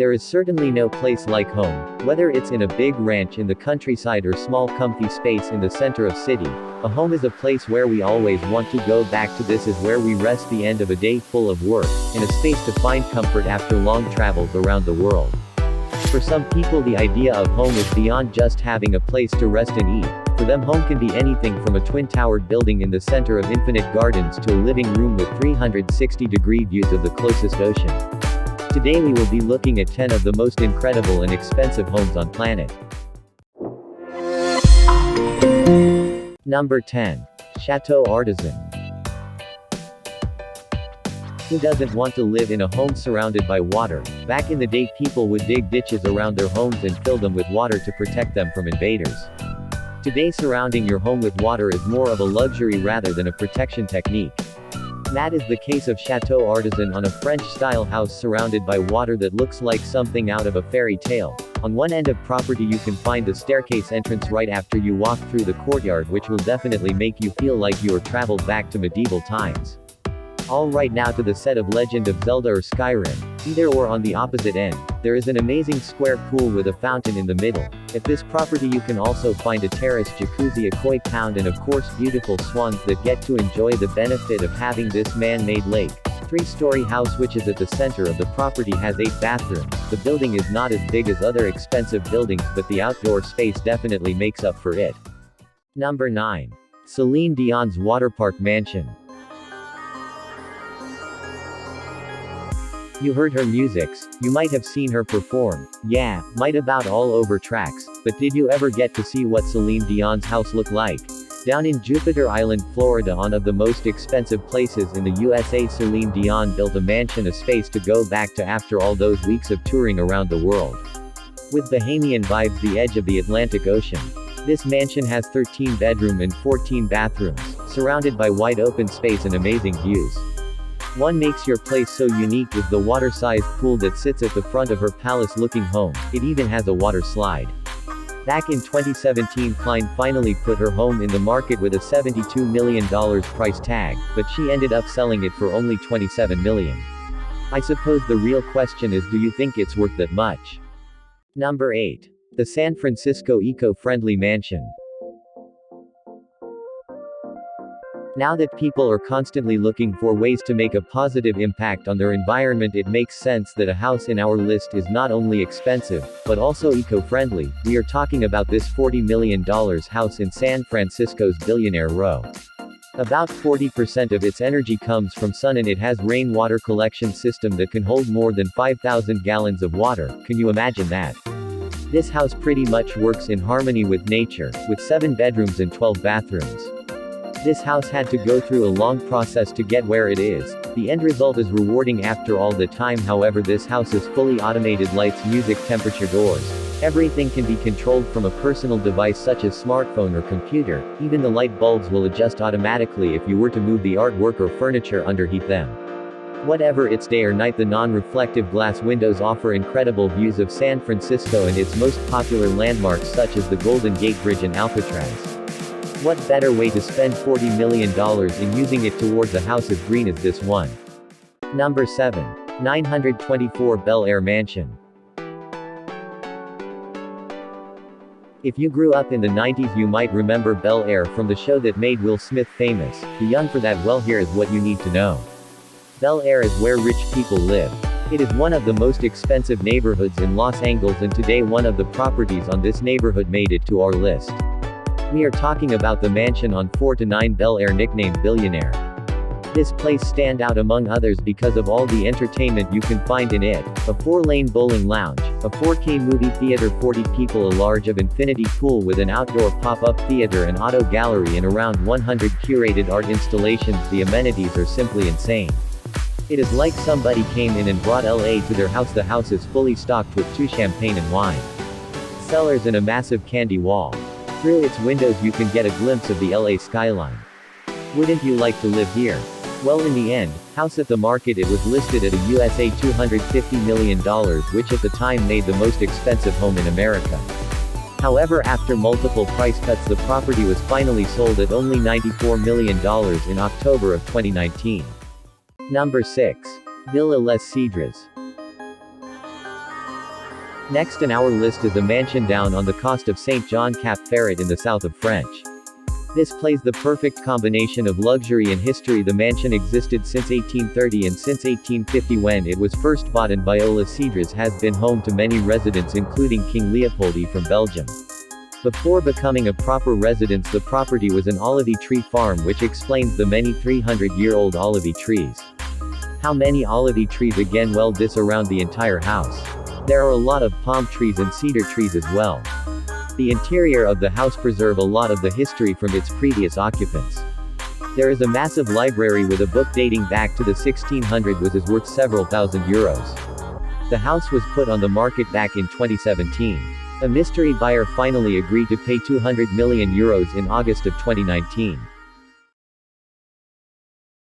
There is certainly no place like home, whether it's in a big ranch in the countryside or small comfy space in the center of city. A home is a place where we always want to go back to. This is where we rest the end of a day full of work, and a space to find comfort after long travels around the world. For some people, the idea of home is beyond just having a place to rest and eat. For them, home can be anything from a twin-towered building in the center of infinite gardens to a living room with 360-degree views of the closest ocean. Today we will be looking at 10 of the most incredible and expensive homes on planet. Number 10. Chateau Artisan. Who doesn't want to live in a home surrounded by water? Back in the day, people would dig ditches around their homes and fill them with water to protect them from invaders. Today, surrounding your home with water is more of a luxury rather than a protection technique. That is the case of Chateau Artisan, on a French-style house surrounded by water that looks like something out of a fairy tale. On one end of property you can find the staircase entrance right after you walk through the courtyard, which will definitely make you feel like you are traveled back to medieval times. Alright, now to the set of Legend of Zelda or Skyrim. Either or. On the opposite end, there is an amazing square pool with a fountain in the middle. At this property you can also find a terrace jacuzzi, a koi pound, and of course beautiful swans that get to enjoy the benefit of having this man-made lake. Three-story house which is at the center of the property has 8 bathrooms. The building is not as big as other expensive buildings, but the outdoor space definitely makes up for it. Number 9. Celine Dion's Waterpark Mansion. You heard her musics, you might have seen her perform, yeah, might about all over tracks, but did you ever get to see what Celine Dion's house looked like? Down in Jupiter Island, Florida, one of the most expensive places in the USA, Celine Dion built a mansion, a space to go back to after all those weeks of touring around the world. With Bahamian vibes, the edge of the Atlantic Ocean. This mansion has 13 bedrooms and 14 bathrooms, surrounded by wide open space and amazing views. What makes your place so unique is the water-sized pool that sits at the front of her palace-looking home. It even has a water slide. Back in 2017, Klein finally put her home in the market with a $72 million price tag, but she ended up selling it for only $27 million. I suppose the real question is, do you think it's worth that much? Number 8. The San Francisco Eco-Friendly Mansion. Now that people are constantly looking for ways to make a positive impact on their environment, it makes sense that a house in our list is not only expensive, but also eco-friendly. We are talking about this $40 million house in San Francisco's Billionaire Row. About 40% of its energy comes from sun, and it has rainwater collection system that can hold more than 5,000 gallons of water. Can you imagine that? This house pretty much works in harmony with nature, with 7 bedrooms and 12 bathrooms. This house had to go through a long process to get where it is. The end result is rewarding after all the time. However, this house is fully automated: lights, music, temperature, doors. Everything can be controlled from a personal device such as smartphone or computer. Even the light bulbs will adjust automatically if you were to move the artwork or furniture underneath them. Whatever it's day or night, the non-reflective glass windows offer incredible views of San Francisco and its most popular landmarks such as the Golden Gate Bridge and Alcatraz. What better way to spend $40 million in using it towards a house as green as this one? Number 7. 924 Bel Air Mansion. If you grew up in the 90s, you might remember Bel Air from the show that made Will Smith famous. Too young for that? Well, here is what you need to know. Bel Air is where rich people live. It is one of the most expensive neighborhoods in Los Angeles, and today one of the properties on this neighborhood made it to our list. We are talking about the mansion on 4-9 Bel Air, nicknamed Billionaire. This place stands out among others because of all the entertainment you can find in it: a 4-lane bowling lounge, a 4K movie theater, 40 people, a large of infinity pool with an outdoor pop-up theater, an auto gallery, and around 100 curated art installations. The amenities are simply insane. It is like somebody came in and brought LA to their house. The house is fully stocked with 2 champagne and wine cellars and a massive candy wall. Through its windows you can get a glimpse of the LA skyline. Wouldn't you like to live here? Well, in the end, house at the market, it was listed at a USA $250 million, which at the time made the most expensive home in America. However, after multiple price cuts, the property was finally sold at only $94 million in October of 2019. Number 6. Villa Les Cedres. Next on our list is a mansion down on the coast of St. John Cap Ferret in the south of France. This plays the perfect combination of luxury and history. The mansion existed since 1830 and since 1850 when it was first bought, and Viola Cedres has been home to many residents including King Leopoldi from Belgium. Before becoming a proper residence, the property was an olivey tree farm, which explains the many 300-year-old olivey trees. How many olivey trees again? Well, this around the entire house. There are a lot of palm trees and cedar trees as well. The interior of the house preserve a lot of the history from its previous occupants. There is a massive library with a book dating back to the 1600s which is worth several thousand euros. The house was put on the market back in 2017. A mystery buyer finally agreed to pay 200 million euros in August of 2019.